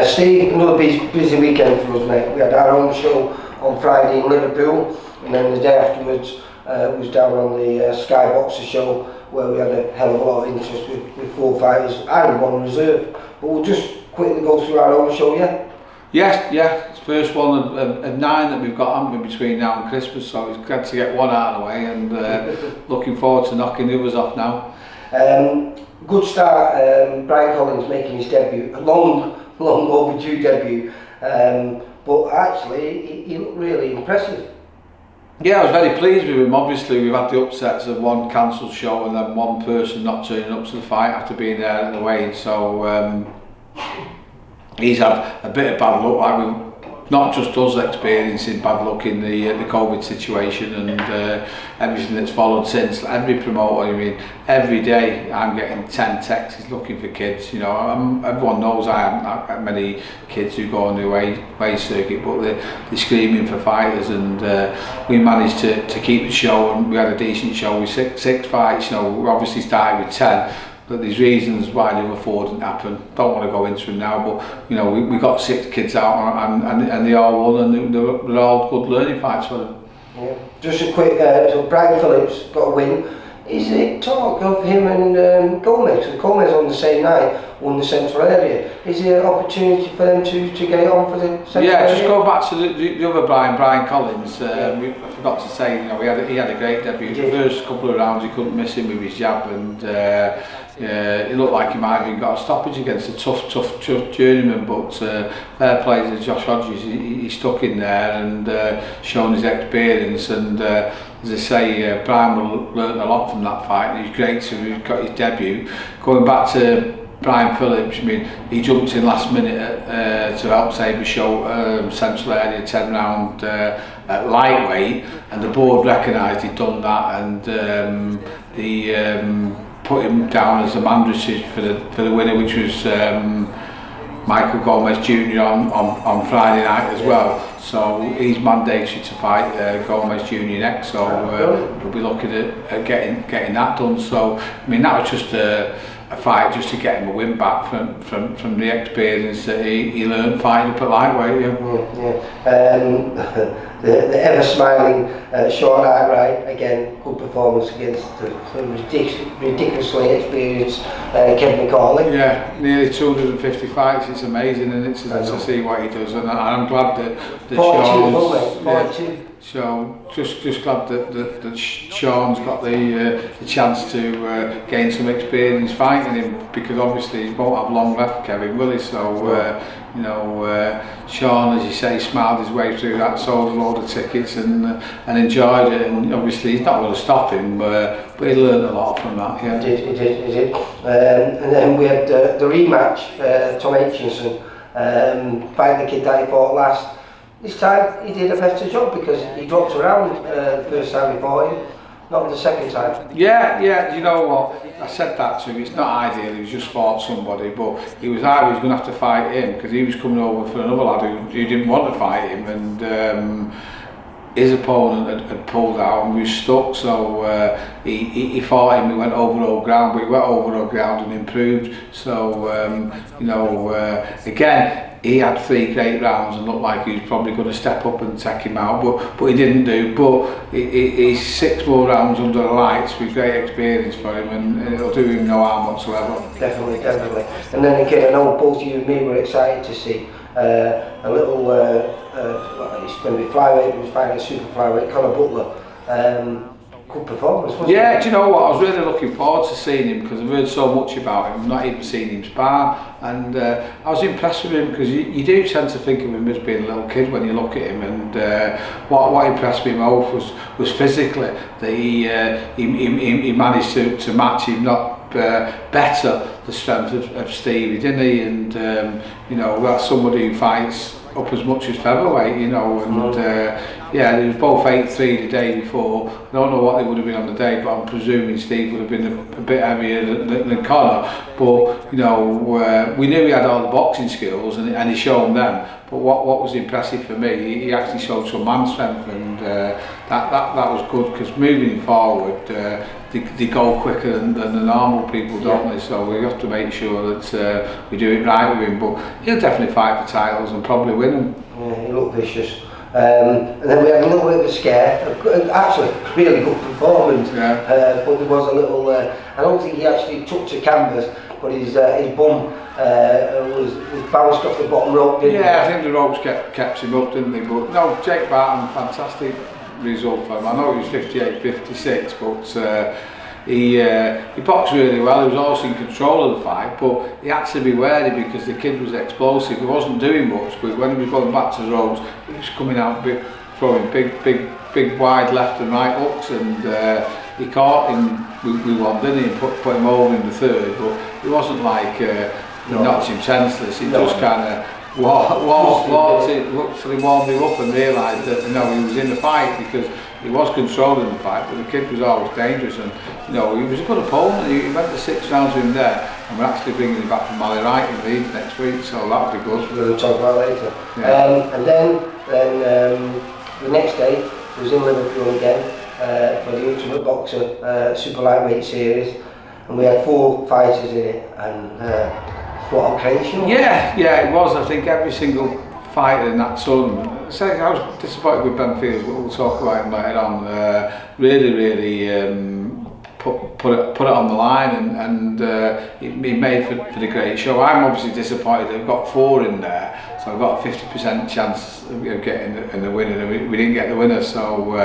Steve, another busy weekend for us, mate. We had our own show on Friday in Liverpool, and then the day afterwards was down on the Sky Boxer show, where we had a hell of a lot of interest with 4 fighters and 1 reserve. But we'll just quickly go through our own show, yeah? Yes, yeah, it's the first one of 9 that we've got, haven't we, between now and Christmas, so it's glad to get one out of the way, and looking forward to knocking the others off now. Good start, Brian Collins making his debut, a long overdue debut, but actually he looked really impressive. Yeah, I was very pleased with him. Obviously we've had the upsets of 1 cancelled show and then 1 person not turning up to the fight after being there at the weigh-in, so he's had a bit of bad luck, like we've not just us experiencing bad luck in the COVID situation and everything that's followed since. Every promoter, I mean, every day I'm getting 10 texts looking for kids. You know, everyone knows I haven't that many kids who go on the away circuit, but they're screaming for fighters, and we managed to keep the show, and we had a decent show with six fights. You know, we obviously started with 10. But there's reasons why the other 4 didn't happen. Don't want to go into them now, but you know, we got 6 kids out, and they all won, and they're all good learning fights for them. Yeah. Just a quick, so Brian Phillips got a win. Is it talk of him and Gomez? So Gomez on the same night won the central area. Is there an opportunity for them to get it on for the central area? Yeah, just go back to the other Brian Collins. I forgot to say, you know, he had a great debut. The first couple of rounds he couldn't miss him with his jab, and it looked like he might have even got a stoppage against a tough journeyman, but fair play to Josh Hodges. He stuck in there and shown his experience, and as I say, Brian learned a lot from that fight, and he's great to have got his debut. Going back to Brian Phillips, I mean, he jumped in last minute to help save the show, central area 10 round at lightweight, and the board recognised he'd done that, and they put him down as a mandatory for the winner, which was Michael Gomez Jr. on Friday night as well. So he's mandatory to fight Gomez Jr. next, so we'll be looking at getting that done. So I mean, that was just a fight just to get him a win back from the experience that he learned fighting up at lightweight. Yeah. The ever smiling Sean Arkwright, again, good performance against the ridiculously experienced Kevin McCauley. Yeah, nearly 250 fights. It's amazing, and it's to see what he does, and I'm glad that Sean's. So just glad that Sean's got the chance to gain some experience fighting him, because obviously he won't have long left, Kevin, will he? So you know, Sean, as you say, smiled his way through that, sold a load of tickets and enjoyed it, and obviously he's not going to stop him, but he learned a lot from that. Yeah, he did. And then we had the rematch, Tom Aitchinson fighting the kid that he fought last. This time he did a better job because he dropped around the first time he fought him, not the second time. Yeah, you know what, I said that to him, it's not ideal, he was just fought somebody, but he was going to have to fight him, because he was coming over for another lad who didn't want to fight him, and his opponent had pulled out and we were stuck, so he fought him. He went over old ground, but he went over old ground and improved. So you know, again, he had 3 great rounds and looked like he was probably going to step up and take him out, but he didn't do. But he's 6 more rounds under the lights with great experience for him, and it'll do him no harm whatsoever. Definitely. And then again, I know both you and me were excited to see a little, it's going to be flyweight, he was fighting super flyweight, Conor Butler. Good performance, wasn't it? Yeah, do you know what, I was really looking forward to seeing him, because I've heard so much about him, I've not even seen him spar, and I was impressed with him, because you do tend to think of him as being a little kid when you look at him, and what impressed me most was physically, that he managed to match, if not better, the strength of Stevie, didn't he? And you know, that's somebody who fights up as much as featherweight, you know, and Yeah, they was both 8'3" the day before. I don't know what they would have been on the day, but I'm presuming Steve would have been a bit heavier than Connor. But, you know, we knew he had all the boxing skills and he showed them. But what was impressive for me, he actually showed some man strength, and that was good, because moving forward, they go quicker than the normal people, don't they? So we have to make sure that we do it right with him. But he'll definitely fight for titles and probably win them. Yeah, he looked vicious. And then we had a little bit of a scare, actually really good performance, but there was a little, I don't think he actually took to canvas, but his bum was bounced off the bottom rope, didn't he? I think the ropes kept him up, didn't they? But no, Jake Barton, fantastic result for him. I know he was 58-56, but he boxed really well. He was also in control of the fight, but he had to be wary because the kid was explosive. He wasn't doing much, but when he was going back to the ropes, he was coming out throwing big wide left and right hooks, and he caught him. We won, didn't he? Put him over in the third, but it wasn't like he knocked him senseless. He just kind of warmed him up and realised that, you know, he was in the fight, because he was controlling the fight, but the kid was always dangerous, and, you know, he was a good opponent. He went to 6 rounds with him there, and we're actually bringing him back from Mally Wright in Leeds next week, so that would be good. We're going to talk about later. And then the next day was in Liverpool again for the Ultimate Boxer Super Lightweight Series, and we had 4 fighters in it, and what occasion? Yeah, it was. I think every single fighter in that tournament. So I was disappointed with Ben Fields, but we'll talk about him later on. Really put it on the line, and he made for the great show. I'm obviously disappointed they've got 4 in there, so I've got a 50% chance of getting the winner, and we didn't get the winner, so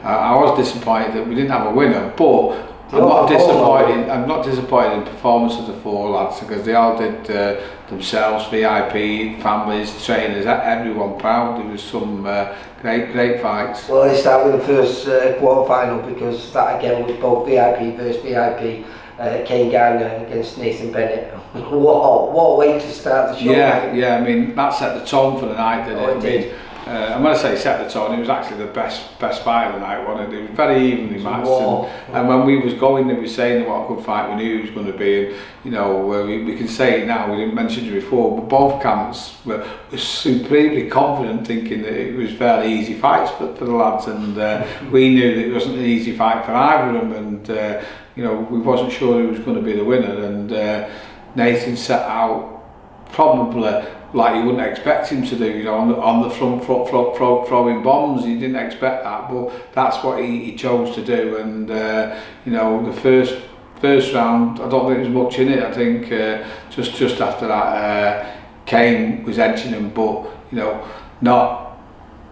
I was disappointed that we didn't have a winner, but I'm not disappointed in the performance of the 4 lads, because they all did themselves, VIP, families, trainers, everyone proud. There was some great fights. Well, let's start with the first quarter final, because that again was both VIP versus VIP. Kane Gardner against Nathan Bennett. what a way to start the show. Yeah, I mean, that set the tone for the night, didn't it? And when I say set the tone, it was actually the best fight of the night, wasn't it? It was very evenly matched, and when we was going, they were saying what a good fight we knew it was going to be, and, you know, we can say it now, we didn't mention it before, but both camps were supremely confident, thinking that it was fairly easy fights for the lads, and we knew that it wasn't an easy fight for either of them, and you know, we wasn't sure who was going to be the winner, and Nathan set out probably like you wouldn't expect him to do, you know, on the front throwing bombs. You didn't expect that, but that's what he chose to do. And you know, the first round, I don't think there was much in it. I think just after that, Kane was edging him, but, you know, not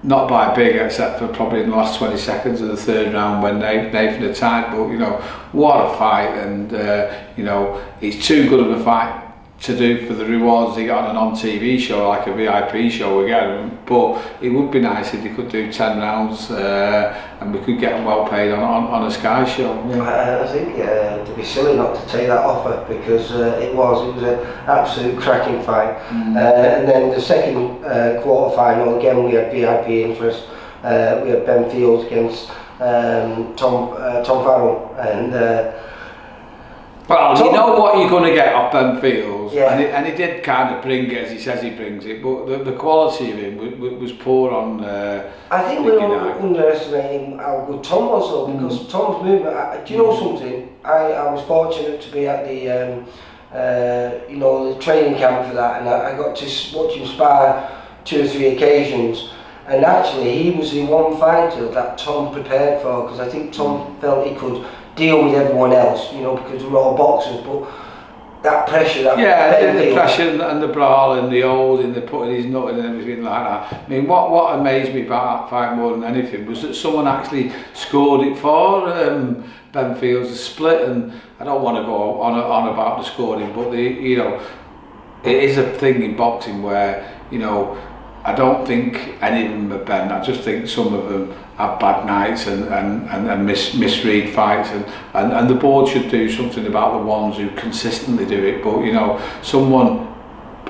by big, except for probably in the last 20 seconds of the third round when Nathan had tied. But, you know, what a fight, and you know, it's too good of a fight to do for the rewards they got on TV show, like a VIP show again. But it would be nice if they could do 10 rounds and we could get them well paid on a Sky show. I think it'd be silly not to take that offer, because it was an absolute cracking fight. And then the second quarter final, again we had VIP interest. We had Ben Fields against Tom Farrell, and well, you know what you're going to get off Ben Fields, yeah. and he did kind of bring it as he says he brings it, but the quality of him was poor on. I think we're underestimating how good Tom was, though, because Tom's movement. Do you know something? I was fortunate to be at the you know, the training camp for that, and I got to watch him spar 2 or 3 occasions. And actually, he was the one fighter that Tom prepared for, because I think Tom felt he could deal with everyone else, you know, because we're all boxers, but that pressure, the pressure and the brawl and the holding, the putting his nut in and everything like that. I mean, what amazed me about that fight more than anything was that someone actually scored it for Ben Fields, a split, and I don't want to go on about the scoring, but you know, it is a thing in boxing where, you know, I don't think any of them are Ben. I just think some of them have bad nights and misread fights, and the board should do something about the ones who consistently do it. But, you know, someone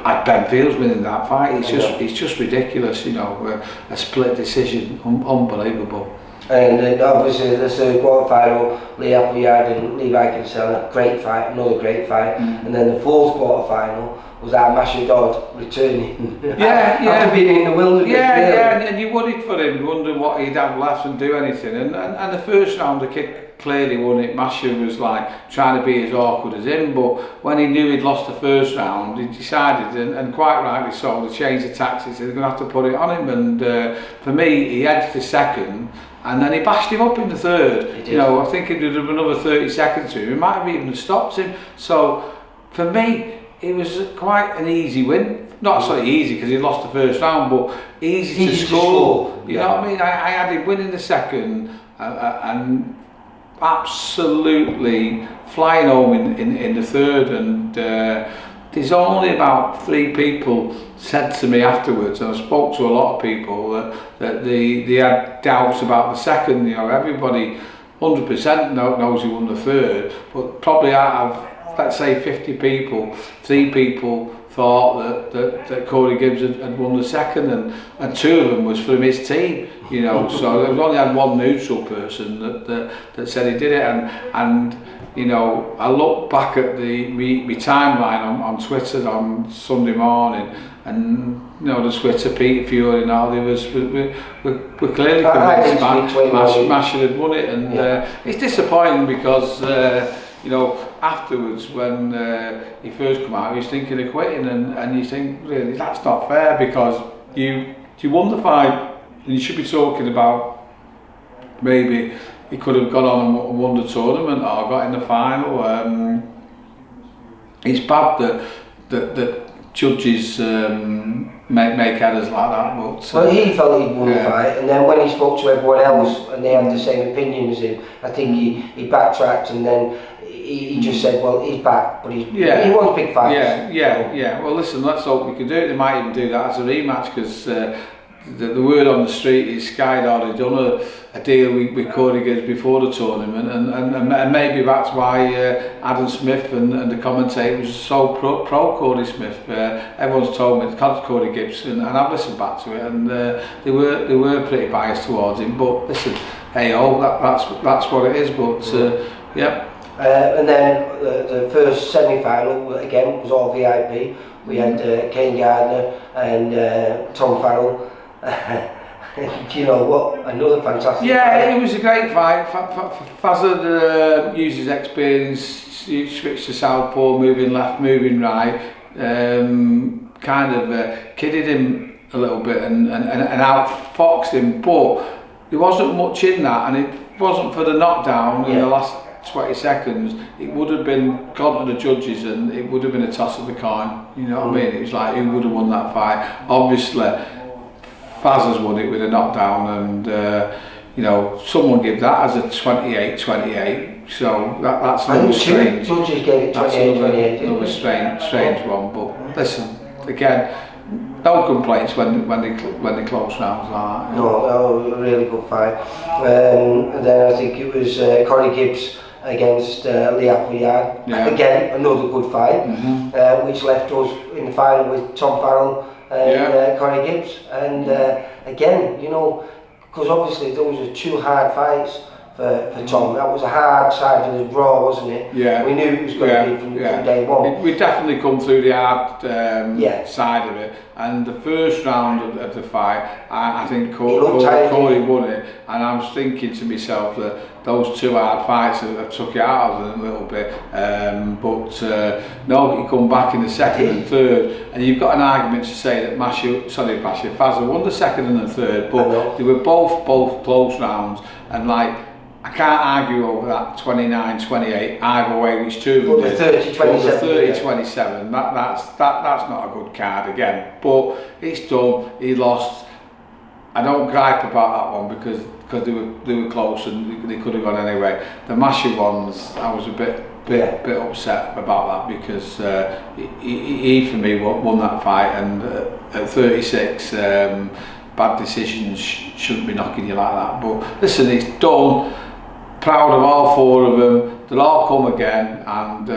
had Ben Fields winning that fight. It's just ridiculous, you know, a split decision, unbelievable. And then obviously the third quarter final, Lee Appleyard and Levi Kinsella, great fight, another great fight. And then the fourth quarter final was our Masha Dodd returning. After being in the wilderness. And you worried for him, wondering what he'd have left and do anything. And the first round, the kid clearly won it. Masha was like trying to be as awkward as him, but when he knew he'd lost the first round, he decided, and quite rightly so, to change the tactics. They're going to have to put it on him. And for me, he edged the second. And then he bashed him up in the third. You know, I think if there'd have another 30 seconds to him, he might have even stopped him. So for me, it was quite an easy win. Not so easy because he lost the first round, but easy to score. You know what I mean? I had him winning the second and absolutely flying home in the third. And there's only about 3 people said to me afterwards, and I spoke to a lot of people, that they had doubts about the second. You know, everybody 100% knows he won the third, but probably out of, let's say, 50 people, 3 people thought that Corey Gibbs had won the second, and 2 of them was from his team. You know, so there was only had one neutral person that said he did it, and you know, I look back at my timeline on Twitter on Sunday morning, and you know, the Twitter Peter Fury and all, we're clearly convinced Masha had won it, and it's disappointing because you know, afterwards when he first come out, he was thinking of quitting, and you think, really, that's not fair, because you won the fight, and you should be talking about maybe he could have gone on and won the tournament or got in the final. It's bad that judges make errors like that. But well, he felt he'd won the fight, and then when he spoke to everyone else and they had the same opinion as him, I think he backtracked, and then he just said, well, he's back, but he wants big fights. Yeah. Well, listen, let's hope we can do it. They might even do that as a rematch, because the word on the street is Sky had already done a deal with Corey Gibbs before the tournament, and maybe that's why Adam Smith and the commentators are so pro Corey Smith. Everyone's told me it's Corey Gibbs, and I've listened back to it, and they were pretty biased towards him. But listen, hey that's what it is. But yeah. And then the first semi-final again was all VIP. We had Kane Gardner and Tom Farrell. You know what? Another fantastic fight. It was a great fight. Fazard used his experience, he switched to southpaw, moving left, moving right, kind of kidded him a little bit and outfoxed him, but there wasn't much in that, and it wasn't for the knockdown in the last 20 seconds, it would have been gone to the judges, and it would have been a toss of the coin. You know what I mean? It was like, who would have won that fight? Obviously Faz has won it with a knockdown, and you know, someone gave that as a 28-28, so that's another strange. Judges gave it 28-28. Another strange one. But listen, again, no complaints when they close rounds like that. No, really good fight. And then I think it was Corey Gibbs against Lee Appleyard. Again, another good fight, which left us in the final with Tom Farrell and Corey Gibbs. And again, you know, because obviously those were 2 hard fights for Tom. That was a hard side of the draw, wasn't it? Yeah. We knew it was going to be from day one. We definitely come through the hard side of it. And the first round of the fight, I think Corey won it. And I was thinking to myself that those 2 hard fights have took it out of them a little bit. No, you come back in the second and third, and you've got an argument to say that Fazza won the second and the third, but they were both close rounds, and like, I can't argue over that 29-28 either way, which 2 of them did. 30-27, that's not a good card again. But it's done. He lost. I don't gripe about that one because they were close and they could have gone anyway. The Masha ones, I was a bit upset about that, because he for me won that fight, and at 36, bad decisions shouldn't be knocking you like that. But listen, it's done. Proud of all 4 of them. They'll all come again, and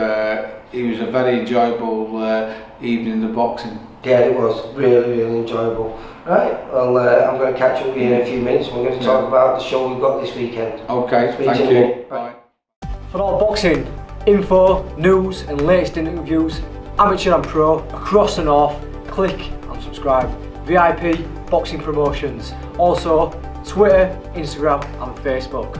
he was a very enjoyable evening of boxing. Yeah, it was really enjoyable. Right, well, I'm going to catch up with you in a few minutes. We're going to talk about the show we've got this weekend. Okay, Speak thank to you. in a minute. Bye. For all boxing info, news and latest interviews, amateur and pro, across the north, click and subscribe. VIP Boxing Promotions. Also Twitter, Instagram and Facebook.